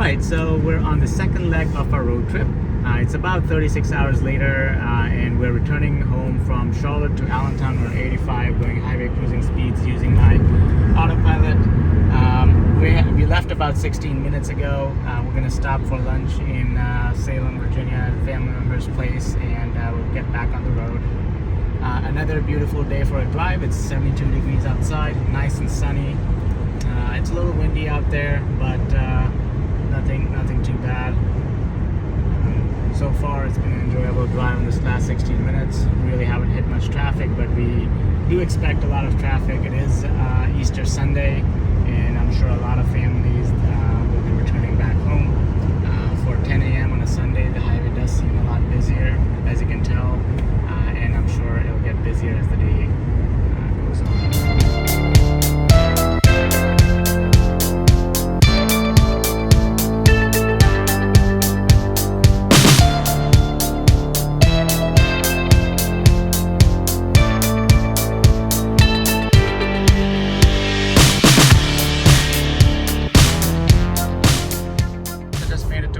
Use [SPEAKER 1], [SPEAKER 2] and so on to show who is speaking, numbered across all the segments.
[SPEAKER 1] Alright, so we're on the second leg of our road trip. It's about 36 hours later, and we're returning home from Charlotte to Allentown. We're 85, going highway cruising speeds using my autopilot. We left about 16 minutes ago. We're going to stop for lunch in Salem, Virginia, at a family member's place, and we'll get back on the road. Another beautiful day for a drive. It's 72 degrees outside, nice and sunny. It's a little windy out there, but nothing too bad. So far it's been an enjoyable drive in this last 16 minutes. Really haven't hit much traffic, but we do expect a lot of traffic. It is Easter Sunday, and I'm sure a lot of families will be returning back home. For 10 a.m. on a Sunday, the highway does seem a lot busier, as you can tell, and I'm sure it'll get busier as the day goes on.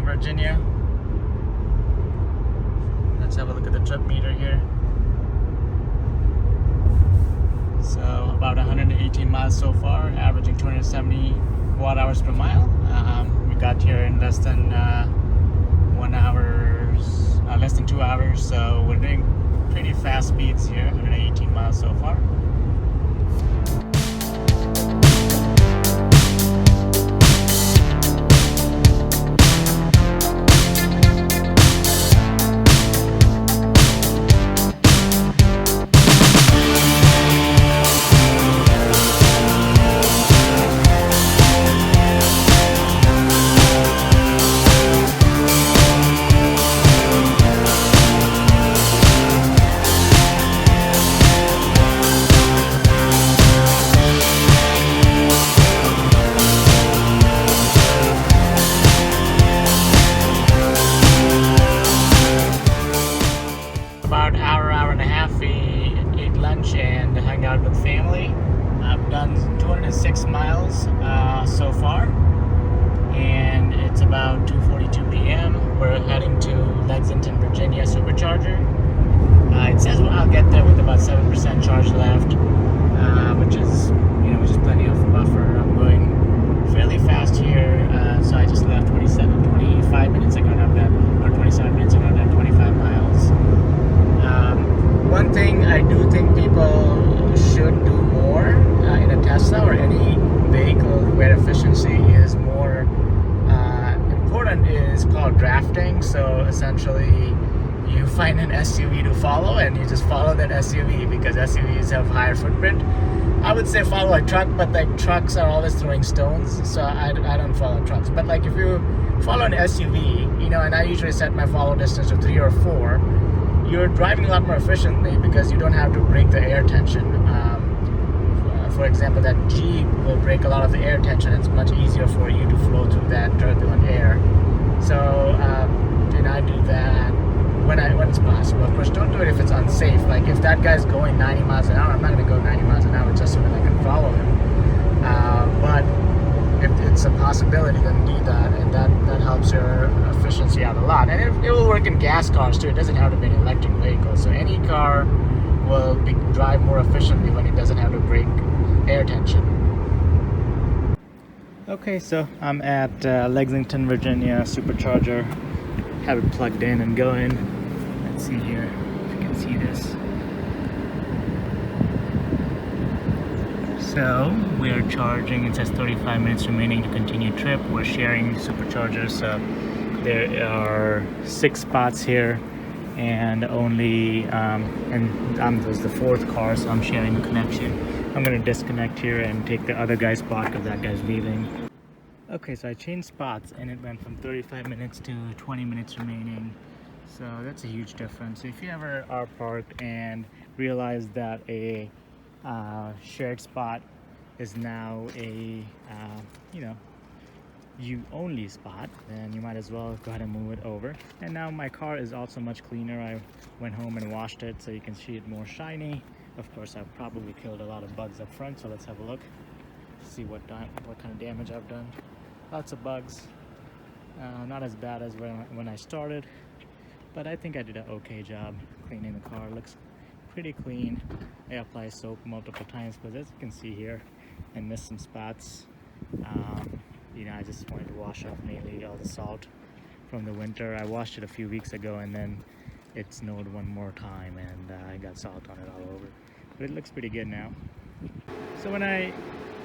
[SPEAKER 1] Virginia. Let's have a look at the trip meter here. So about 118 miles so far, averaging 270 watt hours per mile. We got here in less than 2 hours, so we're doing pretty fast speeds here. 118 miles so far. Hour and a half, we ate lunch and hung out with family. I've done 206 miles so far, and it's about 2:42 p.m. We're heading to Lexington, Virginia Supercharger. It says I'll get there with about 7% charge left, which is plenty of buffer. I'm going fairly fast here, so I just left 25 minutes ago, and I've done, or 27 minutes ago, and I've done 25 miles. One thing I do think people should do more in a Tesla or any vehicle where efficiency is more important is called drafting. So essentially you find an SUV to follow and you just follow that SUV, because SUVs have higher footprint. I would say follow a truck, but like trucks are always throwing stones, so I don't follow trucks. But like if you follow an SUV, and I usually set my follow distance to 3 or 4, you're driving a lot more efficiently because you don't have to break the air tension. For example, that Jeep will break a lot of the air tension. It's much easier for you to flow through that turbulent air. So, I do that when it's possible. Of course, don't do it if it's unsafe. Like if that guy's going 90 miles an hour, I'm not going to go 90 miles an hour just so that I can follow him. But if it's a possibility, then do that, and that helps your efficiency out a lot. And it will work in gas cars too. It doesn't have to be an electric vehicle. So any car will drive more efficiently when it doesn't have to break air tension. Okay, so I'm at Lexington, Virginia Supercharger. Have it plugged in and going. Let's see here if you can see this. So we are charging. It says 35 minutes remaining to continue trip. We're sharing superchargers, so there are 6 spots here, and only and I'm the 4th car, so I'm sharing a connection. I'm gonna disconnect here and take the other guy's spot because that guy's leaving. Okay, so I changed spots and it went from 35 minutes to 20 minutes remaining. So that's a huge difference. So if you ever are parked and realize that a shared spot is now a you only spot, then you might as well go ahead and move it over. And now my car is also much cleaner. I went home and washed it so you can see it more shiny. Of course, I've probably killed a lot of bugs up front, so let's have a look, see what kind of damage I've done. Lots of bugs. Not as bad as when I started, but I think I did an okay job cleaning the car. It looks pretty clean. I apply soap multiple times because, as you can see here, I missed some spots. I just wanted to wash off mainly all the salt from the winter. I washed it a few weeks ago and then it snowed one more time and I got salt on it all over. But it looks pretty good now. So when I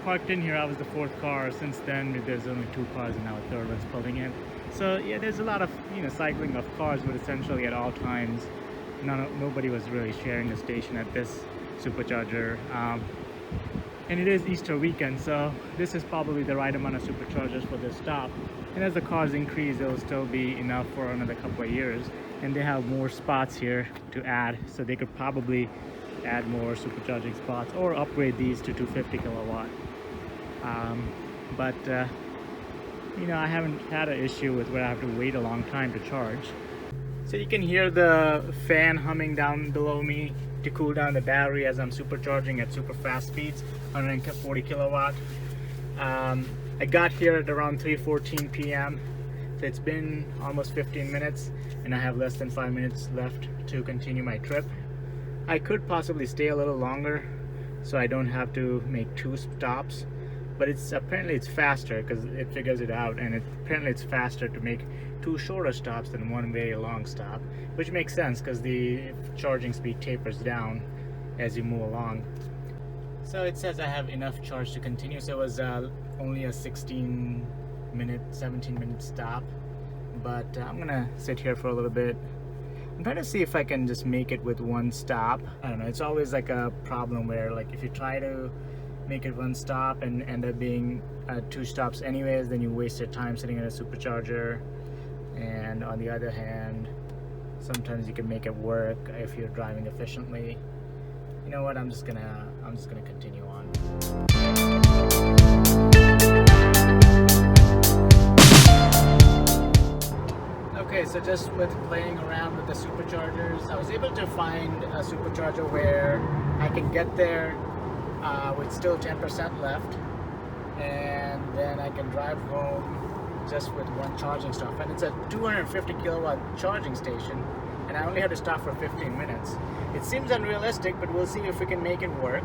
[SPEAKER 1] parked in here, I was the fourth car. Since then, there's only 2 cars and now a third one's pulling in. So yeah, there's a lot of cycling of cars, but essentially at all times, nobody was really sharing the station at this supercharger. And it is Easter weekend, so this is probably the right amount of superchargers for this stop. And as the cars increase, it will still be enough for another couple of years. And they have more spots here to add, so they could probably add more supercharging spots or upgrade these to 250 kilowatt. I haven't had an issue with where I have to wait a long time to charge. So you can hear the fan humming down below me to cool down the battery as I'm supercharging at super fast speeds, 140 kilowatt. I got here at around 3:14 p.m. So it's been almost 15 minutes and I have less than 5 minutes left to continue my trip. I could possibly stay a little longer so I don't have to make 2 stops, but apparently it's faster because it figures it out, and apparently it's faster to make 2 shorter stops than 1 very long stop, which makes sense because the charging speed tapers down as you move along. So it says I have enough charge to continue, so it was only a 17 minute stop, but I'm gonna sit here for a little bit. I'm trying to see if I can just make it with 1 stop. I don't know, it's always like a problem where, like, if you try to make it 1 stop and end up being 2 stops anyways, then you waste your time sitting at a supercharger. And on the other hand, sometimes you can make it work if you're driving efficiently. You know what, I'm just gonna continue on. Okay, so just with playing around with the superchargers, I was able to find a supercharger where I can get there with still 10% left, and then I can drive home just with 1 charging stop. And it's a 250 kilowatt charging station, and I only have to stop for 15 minutes. It seems unrealistic, but we'll see if we can make it work.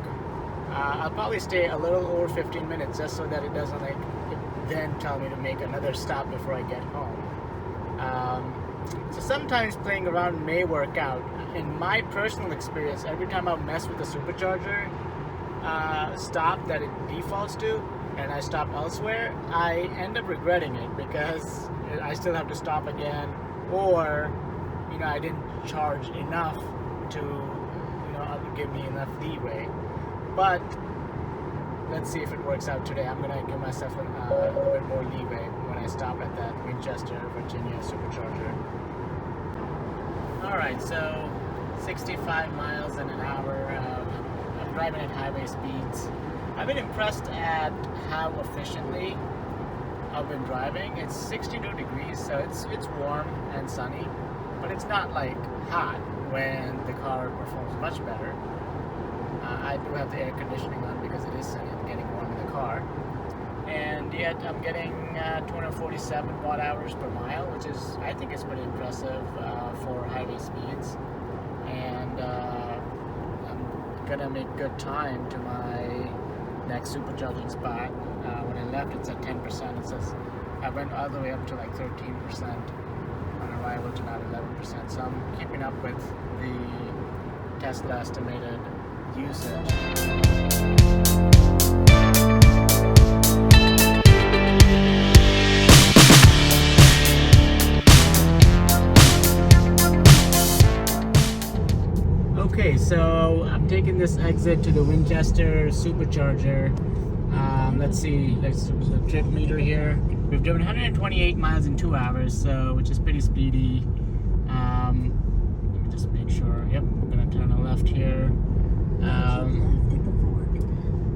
[SPEAKER 1] I'll probably stay a little over 15 minutes just so that it doesn't then tell me to make another stop before I get home. So sometimes playing around may work out. In my personal experience, every time I mess with the supercharger stop that it defaults to, and I stop elsewhere, I end up regretting it because I still have to stop again, or I didn't charge enough to give me enough leeway. But let's see if it works out today. I'm gonna give myself a little bit more leeway when I stop at that Winchester, Virginia supercharger. Alright, so 65 miles an hour. I'm driving at highway speeds. I've been impressed at how efficiently I've been driving. It's 62 degrees, so it's warm and sunny, but it's not like hot when the car performs much better. I do have the air conditioning on because it is sunny and getting warm in the car. And yet I'm getting 247 watt hours per mile, which I think is pretty impressive for highway speeds. And I'm gonna make good time to my next supercharging spot. When I left, it's at 10%. It says I went all the way up to like 13% on arrival to now 11%. So I'm keeping up with the Tesla estimated usage. Okay, so I'm taking this exit to the Winchester supercharger. Let's see, there's the trip meter here. We've driven 128 miles in 2 hours, which is pretty speedy. Let me just make sure. Yep, I'm gonna turn a left here.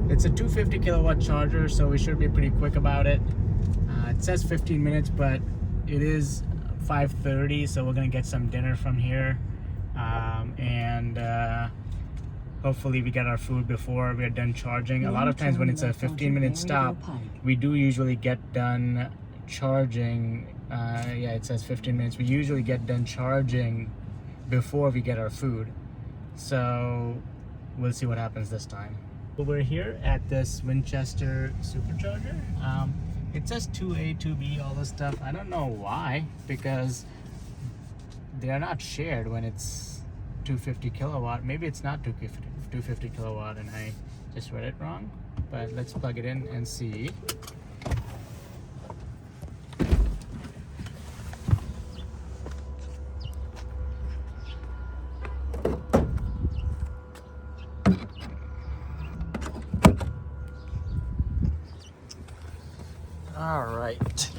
[SPEAKER 1] It's a 250 kilowatt charger, so we should be pretty quick about it. It says 15 minutes, but it is 5:30, so we're gonna get some dinner from here. And hopefully we get our food before we are done charging. A lot of times when it's a 15-minute stop, we do usually get done charging. Yeah, it says 15 minutes. We usually get done charging before we get our food. So we'll see what happens this time. We're here at this Winchester supercharger. It says 2A, 2B, all this stuff. I don't know why, because they're not shared when it's 250 kilowatt. Maybe it's not 250 kilowatt and I just read it wrong. But let's plug it in and see. All right.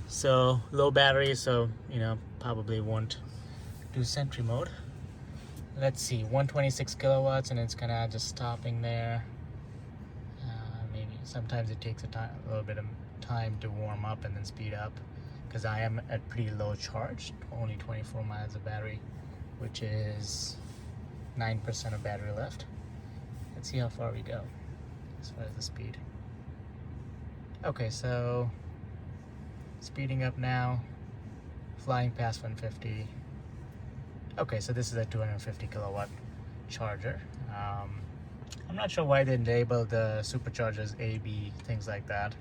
[SPEAKER 1] So low battery, so probably won't do Sentry mode. Let's see, 126 kilowatts, and it's kind of just stopping there. Maybe sometimes it takes a little bit of time to warm up and then speed up, because I am at pretty low charge, only 24 miles of battery, which is 9% of battery left. Let's see how far we go as far as the speed. Okay, so speeding up now, flying past 150. Okay, so this is a 250 kilowatt charger. I'm not sure why they enabled the superchargers A, B, things like that.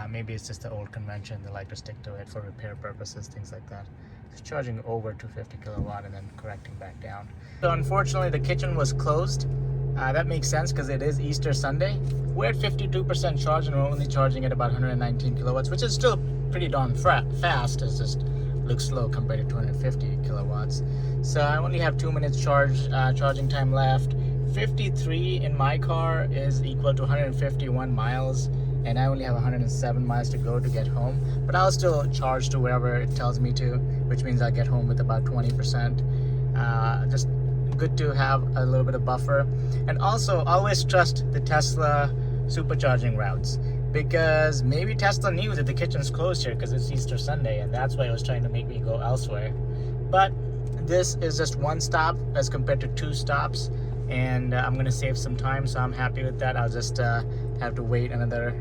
[SPEAKER 1] Maybe it's just the old convention. They like to stick to it for repair purposes, things like that. It's charging over 250 kilowatt and then correcting back down. So unfortunately, the kitchen was closed. That makes sense because it is Easter Sunday. We're at 52% charge and we're only charging at about 119 kilowatts, which is still pretty darn fast. It's just looks slow compared to 250 kilowatts. So I only have 2 minutes charging time left. 53 in my car is equal to 151 miles, and I only have 107 miles to go to get home. But I'll still charge to wherever it tells me to, which means I'll get home with about 20%. Just good to have a little bit of buffer. And also always trust the Tesla supercharging routes, because maybe Tesla knew that the kitchen's closed here because it's Easter Sunday, and that's why it was trying to make me go elsewhere. But this is just one stop as compared to 2 stops, and I'm gonna save some time, so I'm happy with that. I'll just have to wait another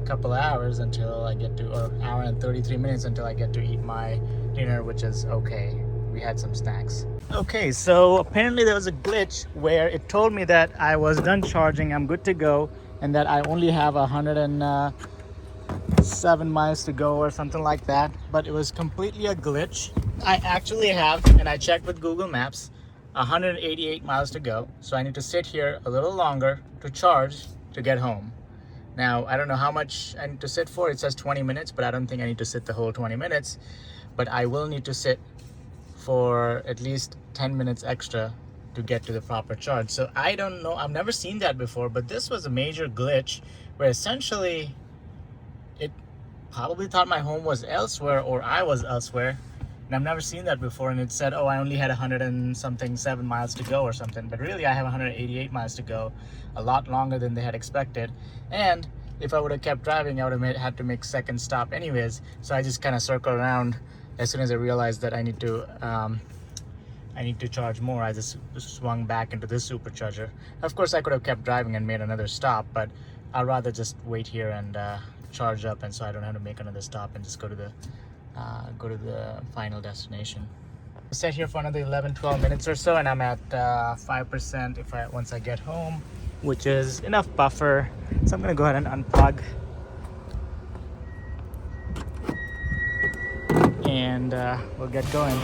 [SPEAKER 1] couple of hours until I get to, or hour and 33 minutes until I get to eat my dinner, which is okay. We had some snacks. Okay, so apparently there was a glitch where it told me that I was done charging, I'm good to go, and that I only have 107 miles to go or something like that. But it was completely a glitch. I actually have, and I checked with Google Maps, 188 miles to go. So I need to sit here a little longer to charge to get home. Now, I don't know how much I need to sit for. It says 20 minutes, but I don't think I need to sit the whole 20 minutes. But I will need to sit for at least 10 minutes extra to get to the proper charge. So I don't know, I've never seen that before, but this was a major glitch where essentially it probably thought my home was elsewhere or I was elsewhere, and I've never seen that before. And it said, oh, I only had 7 miles to go or something, but really I have 188 miles to go, a lot longer than they had expected. And if I would have kept driving, I would have had to make second stop anyways. So I just kind of circled around. As soon as I realized that I need to charge more, I just swung back into this supercharger. Of course, I could have kept driving and made another stop, but I'd rather just wait here and charge up, and so I don't have to make another stop and just go to the final destination. I'll sit here for another 11-12 minutes or so, and I'm at 5% once I get home, which is enough buffer. So I'm gonna go ahead and unplug. And we'll get going.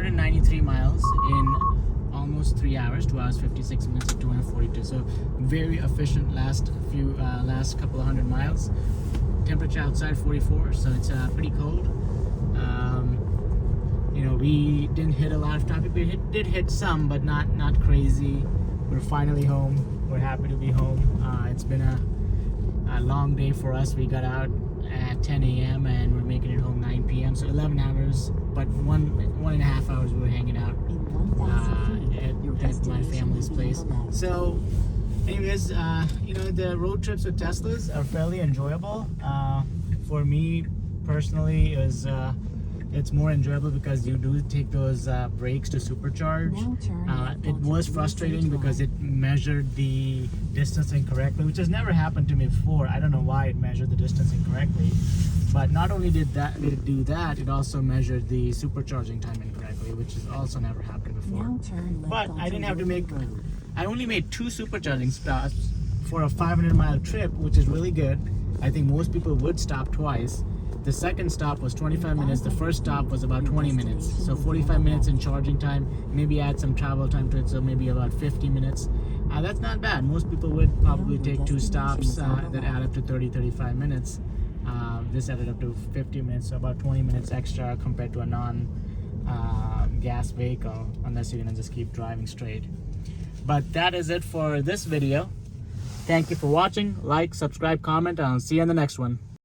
[SPEAKER 1] 193 miles in almost 3 hours, 2 hours 56 minutes at 242. So very efficient last couple of hundred miles. Temperature outside 44, so it's pretty cold. You know, we didn't hit a lot of traffic. We did hit some, but not crazy. We're finally home. We're happy to be home. It's been a long day for us. We got out at 10 a.m. and we're making it home 9 p.m. So 11 hours, but one and a half hours we were hanging out at my family's place. So anyways, you know, the road trips with Teslas are fairly enjoyable. For me personally, it's more enjoyable because you do take those breaks to supercharge. It was frustrating because it measured the distance incorrectly, which has never happened to me before. I don't know why it measured the distance incorrectly. But not only did it do that, it also measured the supercharging time incorrectly, which has also never happened before. But I didn't have to I only made 2 supercharging stops for a 500-mile trip, which is really good. I think most people would stop twice. The second stop was 25 minutes. The first stop was about 20 minutes. So 45 minutes in charging time, maybe add some travel time to it, so maybe about 50 minutes. That's not bad. Most people would probably take 2 stops that add up to 30-35 minutes. This added up to 50 minutes, so about 20 minutes extra compared to a non-gas vehicle, unless you're gonna just keep driving straight. But that is it for this video. Thank you for watching. Like, subscribe, comment, and I'll see you in the next one.